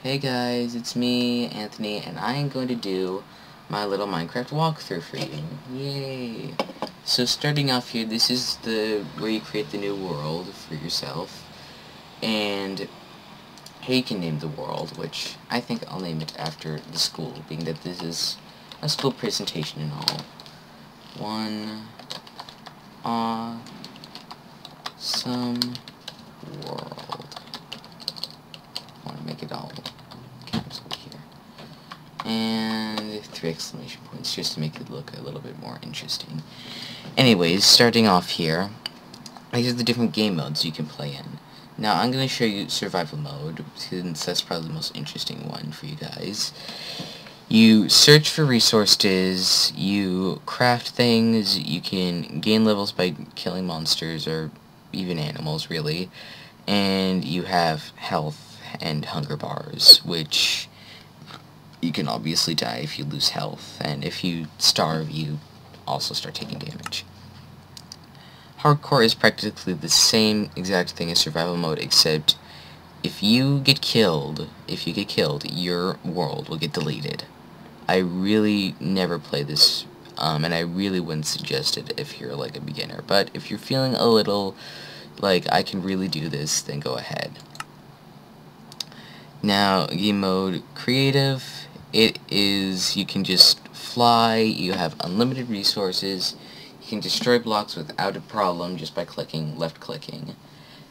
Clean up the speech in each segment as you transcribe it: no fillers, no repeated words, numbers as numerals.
Hey guys, it's me, Anthony, and I am going to do my little Minecraft walkthrough for you. Yay! So starting off here, this is where you create the new world for yourself, and here you can name the world, which I think I'll name it after the school, being that this is a school presentation and all. Awesome world. I want to make it all caps over here. And 3 exclamation points just to make it look a little bit more interesting. Anyways, starting off here, these are the different game modes you can play in. Now I'm going to show you survival mode, since that's probably the most interesting one for you guys. You search for resources, you craft things, you can gain levels by killing monsters or even animals really, and you have health and hunger bars, which you can obviously die if you lose health, and if you starve you also start taking damage. Hardcore is practically the same exact thing as survival mode, except if you get killed, your world will get deleted. I really never play this, and I really wouldn't suggest it if you're like a beginner, but if you're feeling a little like I can really do this, then go ahead. Now, game mode creative, it is, you can just fly, you have unlimited resources, you can destroy blocks without a problem just by left clicking.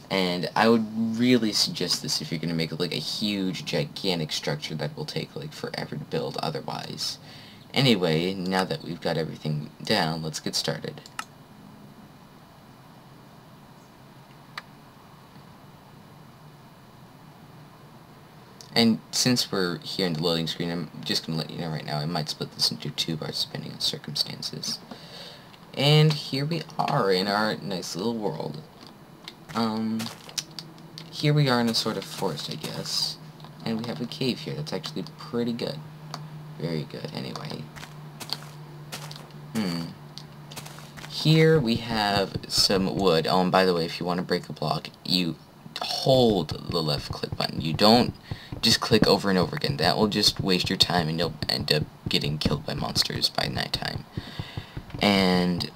And I would really suggest this if you're going to make like a huge, gigantic structure that will take like forever to build otherwise. Anyway, now that we've got everything down, let's get started. And since we're here in the loading screen, I'm just going to let you know right now, I might split this into 2 parts depending on circumstances. And here we are in our nice little world. Here we are in a sort of forest, I guess. And we have a cave here that's actually pretty good. Very good, anyway. Here we have some wood. Oh, and by the way, if you want to break a block, you hold the left click button. You don't just click over and over again. That will just waste your time and you'll end up getting killed by monsters by nighttime. And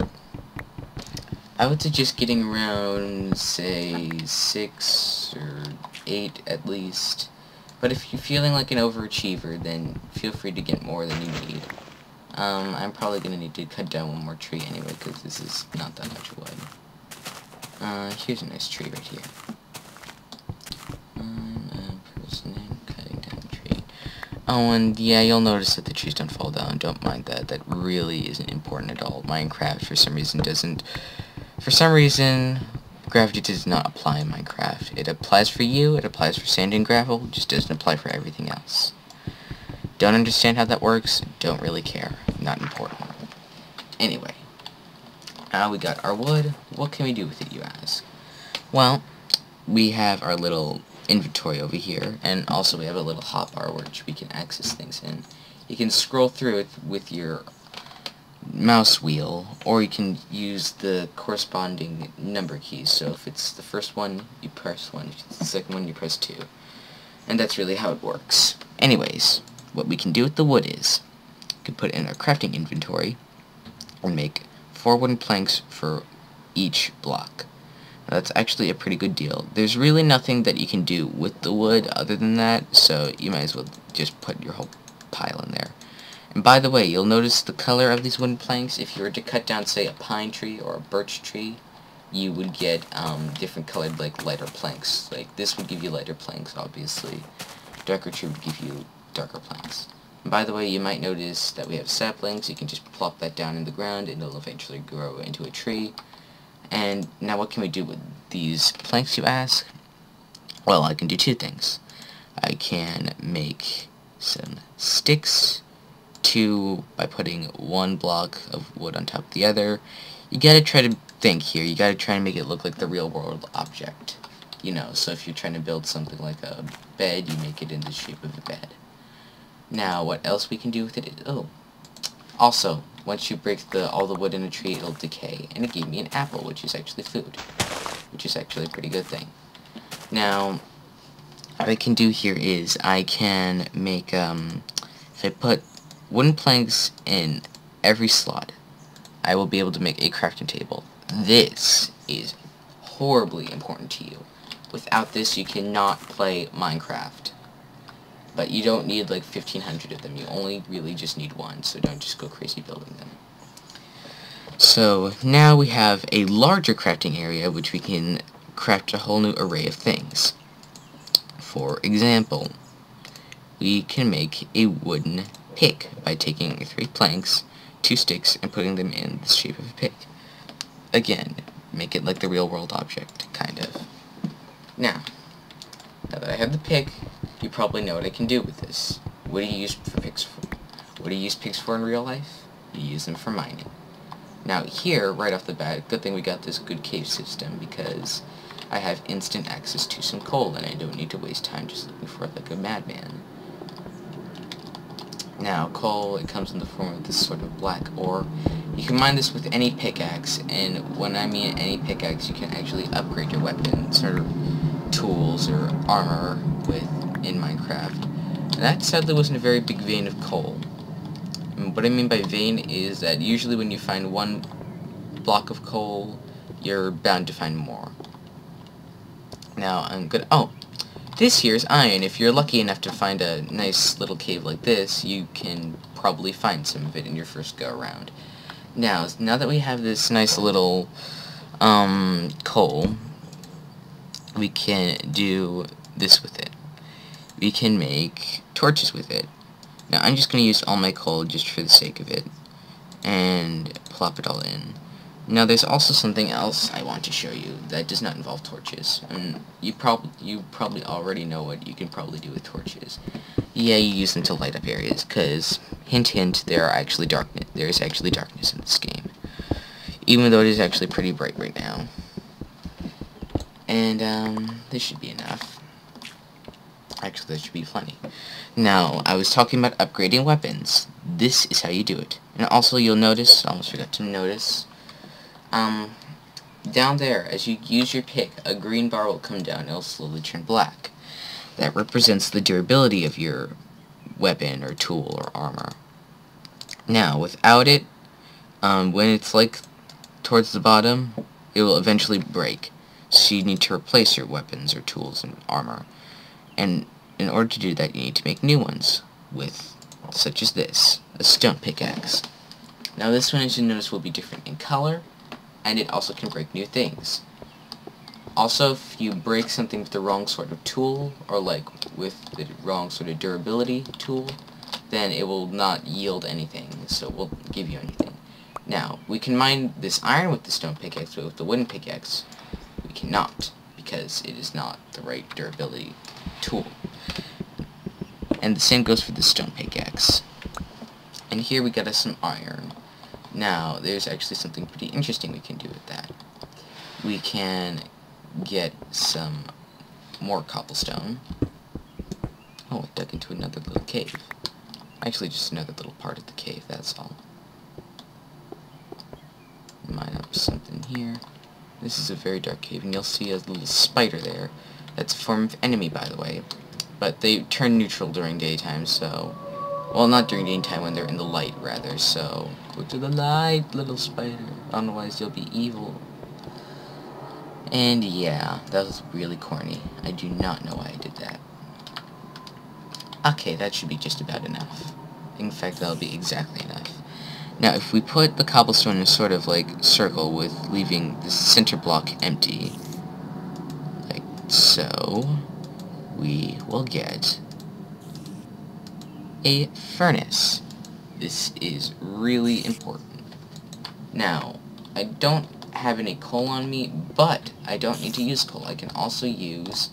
I would suggest getting around, say, 6 or 8 at least. But if you're feeling like an overachiever, then feel free to get more than you need. I'm probably going to need to cut down one more tree anyway, because this is not that much wood. Here's a nice tree right here. Oh, and yeah, you'll notice that the trees don't fall down. Don't mind that. That really isn't important at all. Minecraft, for some reason, doesn't... For some reason, gravity does not apply in Minecraft. It applies for you, it applies for sand and gravel, it just doesn't apply for everything else. Don't understand how that works, don't really care. Not important. Anyway, now we got our wood. What can we do with it, you ask? Well, we have our little inventory over here, and also we have a little hotbar which we can access things in. You can scroll through it with your mouse wheel, or you can use the corresponding number keys. So if it's the first one, you press 1, if it's the second one, you press 2. And that's really how it works. Anyways, what we can do with the wood is, we can put it in our crafting inventory, and make 4 wooden planks for each block. That's actually a pretty good deal. There's really nothing that you can do with the wood other than that, so you might as well just put your whole pile in there. And by the way, you'll notice the color of these wooden planks. If you were to cut down, say, a pine tree or a birch tree, you would get different colored, like, lighter planks. Like, this would give you lighter planks, obviously. Darker tree would give you darker planks. And by the way, you might notice that we have saplings. You can just plop that down in the ground, and it'll eventually grow into a tree. And now what can we do with these planks, you ask? Well, I can do 2 things. I can make some sticks, 2 by putting 1 block of wood on top of the other. You gotta try to think here. You gotta try and make it look like the real world object. You know, so if you're trying to build something like a bed, you make it in the shape of a bed. Now, what else we can do with it is, also, once you break all the wood in a tree, it'll decay. And it gave me an apple, which is actually food. Which is actually a pretty good thing. Now, what I can do here is I can make, if I put wooden planks in every slot, I will be able to make a crafting table. This is horribly important to you. Without this, you cannot play Minecraft. But you don't need like 1,500 of them. You only really just need one, so don't just go crazy building them. So now we have a larger crafting area, which we can craft a whole new array of things. For example, we can make a wooden pick by taking 3 planks, 2 sticks, and putting them in the shape of a pick. Again, make it like the real world object, kind of. Now that I have the pick, you probably know what I can do with this. What do you use for picks for? What do you use picks for in real life? You use them for mining. Now here, right off the bat, good thing we got this good cave system, because I have instant access to some coal, and I don't need to waste time just looking for it like a madman. Now, coal, it comes in the form of this sort of black ore. You can mine this with any pickaxe, and when I mean any pickaxe, you can actually upgrade your weapons, or tools, or armor with in Minecraft. And that sadly wasn't a very big vein of coal. And what I mean by vein is that usually when you find one block of coal, you're bound to find more. Now, I'm good. Oh, this here is iron. If you're lucky enough to find a nice little cave like this, you can probably find some of it in your first go around. Now that we have this nice little coal, we can do this with it. We can make torches with it. Now I'm just going to use all my coal just for the sake of it, and plop it all in. Now there's also something else I want to show you that does not involve torches, and you probably already know what you can probably do with torches. Yeah, you use them to light up areas, because hint hint, there is actually darkness in this game, even though it is actually pretty bright right now. And this should be enough. Actually, that should be plenty. Now, I was talking about upgrading weapons. This is how you do it. And also, you'll notice, I almost forgot to notice, down there, as you use your pick, a green bar will come down and it'll slowly turn black. That represents the durability of your weapon or tool or armor. Now, without it, when it's like towards the bottom, it will eventually break. So you need to replace your weapons or tools and armor. And in order to do that, you need to make new ones with, such as this, a stone pickaxe. Now this one, as you notice, will be different in color, and it also can break new things. Also, if you break something with the wrong sort of tool, or like with the wrong sort of durability tool, then it will not yield anything, so it won't give you anything. Now, we can mine this iron with the stone pickaxe, but with the wooden pickaxe, we cannot, because it is not the right durability tool. And the same goes for the stone pickaxe. And here we got us some iron. Now, there's actually something pretty interesting we can do with that. We can get some more cobblestone. Oh, I dug into another little cave. Actually, just another little part of the cave, that's all. Mine up something here. This is a very dark cave, and you'll see a little spider there. That's a form of enemy, by the way. But they turn neutral during daytime, so... Well, not during daytime, when they're in the light, rather, so... Go to the light, little spider. Otherwise, you'll be evil. And yeah, that was really corny. I do not know why I did that. Okay, that should be just about enough. In fact, that'll be exactly enough. Now, if we put the cobblestone in a sort of, like, circle with leaving the center block empty, like so, we will get a furnace. This is really important. Now, I don't have any coal on me, but I don't need to use coal. I can also use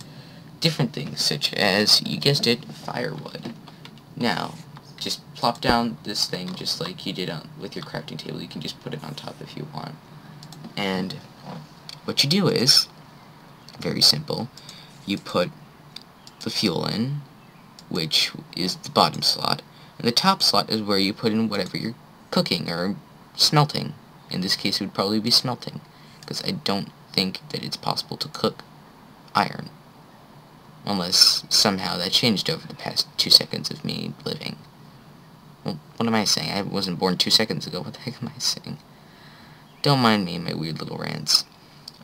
different things, such as, you guessed it, firewood. Now, just plop down this thing just like you did with your crafting table. You can just put it on top if you want. And what you do is, very simple, you put the fuel in, which is the bottom slot, and the top slot is where you put in whatever you're cooking or smelting. In this case, it would probably be smelting, because I don't think that it's possible to cook iron. Unless somehow that changed over the past 2 seconds of me living. Well, what am I saying? I wasn't born 2 seconds ago. What the heck am I saying? Don't mind me and my weird little rants.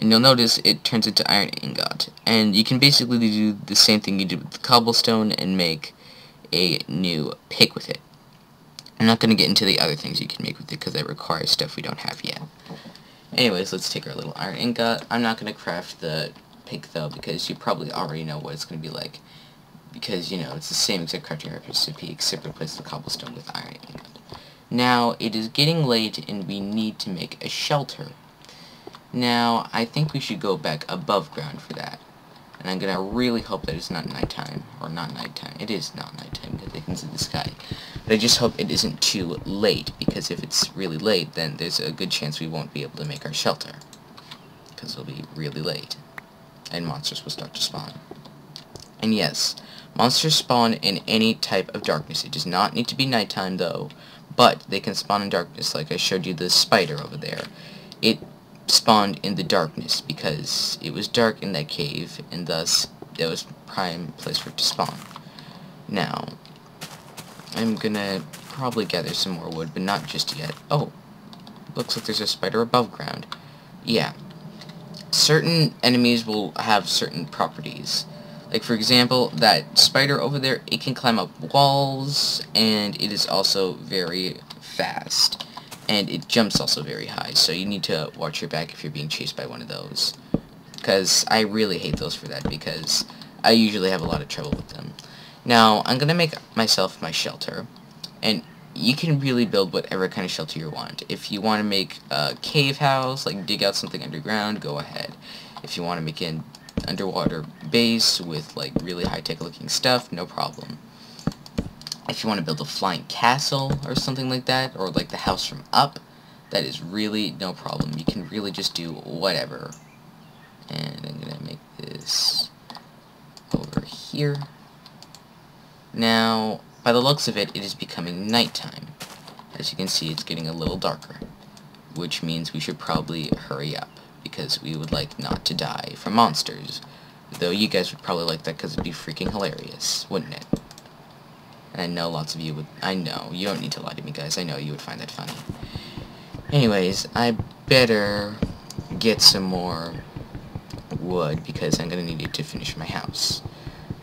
And you'll notice it turns into iron ingot. And you can basically do the same thing you did with the cobblestone and make a new pick with it. I'm not going to get into the other things you can make with it because that requires stuff we don't have yet. Anyways, let's take our little iron ingot. I'm not going to craft the pick though because you probably already know what it's going to be like. Because, you know, it's the same exact crafting recipe except replace the cobblestone with iron ingot. Now, it is getting late and we need to make a shelter. Now, I think we should go back above ground for that. And I'm going to really hope that it's not nighttime. Or not nighttime. It is not nighttime because I can see the sky. But I just hope it isn't too late, because if it's really late, then there's a good chance we won't be able to make our shelter. Because it'll be really late. And monsters will start to spawn. And yes, monsters spawn in any type of darkness. It does not need to be nighttime, though. But they can spawn in darkness, like I showed you the spider over there. It spawned in the darkness because it was dark in that cave, and thus that was prime place for it to spawn. Now, I'm gonna probably gather some more wood, but not just yet. Oh, looks like there's a spider above ground. Yeah. Certain enemies will have certain properties. Like, for example, that spider over there, it can climb up walls, and it is also very fast. And it jumps also very high, so you need to watch your back if you're being chased by one of those. Because I really hate those for that, because I usually have a lot of trouble with them. Now, I'm going to make myself my shelter, and you can really build whatever kind of shelter you want. If you want to make a cave house, like dig out something underground, go ahead. If you want to make an underwater base with like really high-tech looking stuff, no problem. If you want to build a flying castle or something like that, or like the house from Up, that is really no problem. You can really just do whatever. And I'm gonna make this over here. Now, by the looks of it, it is becoming nighttime. As you can see, it's getting a little darker, which means we should probably hurry up, because we would like not to die from monsters. Though you guys would probably like that because it'd be freaking hilarious, wouldn't it? And I know lots of you would. I know, you don't need to lie to me, guys. I know you would find that funny. Anyways, I better get some more wood, because I'm going to need it to finish my house.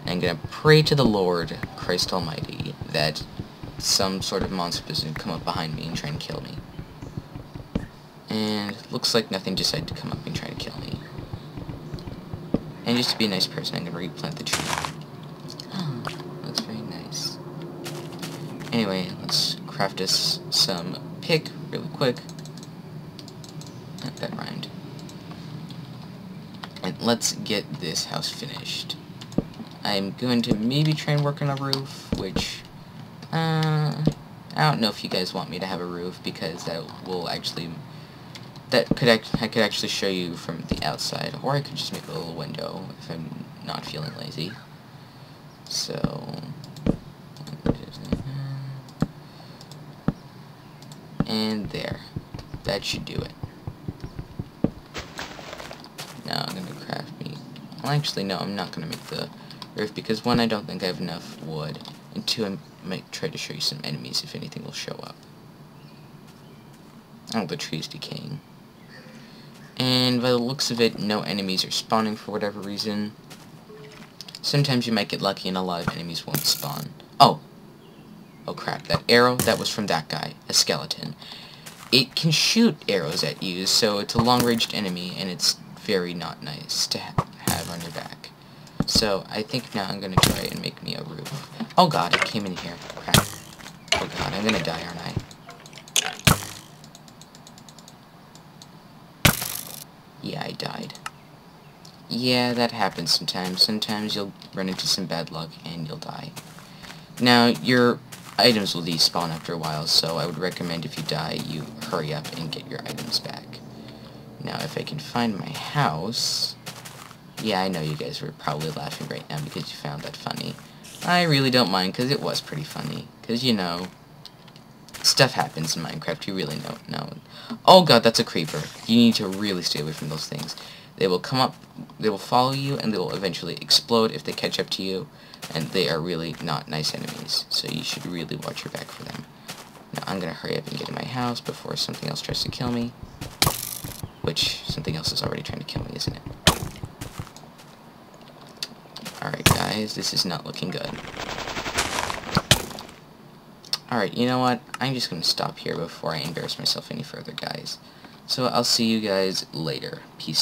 I'm going to pray to the Lord, Christ Almighty, that some sort of monster doesn't come up behind me and try and kill me. And looks like nothing decided to come up and try to kill me. And just to be a nice person, I'm going to replant the tree. Oh, that's very nice. Anyway, let's craft us some pick really quick. That rhymed. And let's get this house finished. I'm going to maybe try and work on a roof, which, I don't know if you guys want me to have a roof, because that will actually, I could actually show you from the outside, or I could just make a little window if I'm not feeling lazy. So, and there. That should do it. Now I'm going to craft me. Well, actually, no, I'm not going to make the roof, because one, I don't think I have enough wood, and two, I might try to show you some enemies if anything will show up. Oh, the tree's decaying. And by the looks of it, no enemies are spawning for whatever reason. Sometimes you might get lucky and a lot of enemies won't spawn. Oh! Oh crap, that arrow, that was from that guy, a skeleton. It can shoot arrows at you, so it's a long-ranged enemy, and it's very not nice to have on your back. So, I think now I'm gonna try and make me a roof. Oh god, it came in here. Crap. Oh god, I'm gonna die, aren't I? Yeah, I died. Yeah, that happens sometimes. Sometimes you'll run into some bad luck and you'll die. Now, your items will despawn after a while, so I would recommend if you die, you hurry up and get your items back. Now, if I can find my house... Yeah, I know you guys were probably laughing right now because you found that funny. I really don't mind, because it was pretty funny. Because, you know, stuff happens in Minecraft, you really don't know. Oh god, that's a creeper. You need to really stay away from those things. They will come up, they will follow you, and they will eventually explode if they catch up to you, and they are really not nice enemies, so you should really watch your back for them. Now I'm gonna hurry up and get in my house before something else tries to kill me, which something else is already trying to kill me, isn't it? Alright guys, this is not looking good. Alright, you know what? I'm just gonna stop here before I embarrass myself any further, guys. So I'll see you guys later. Peace.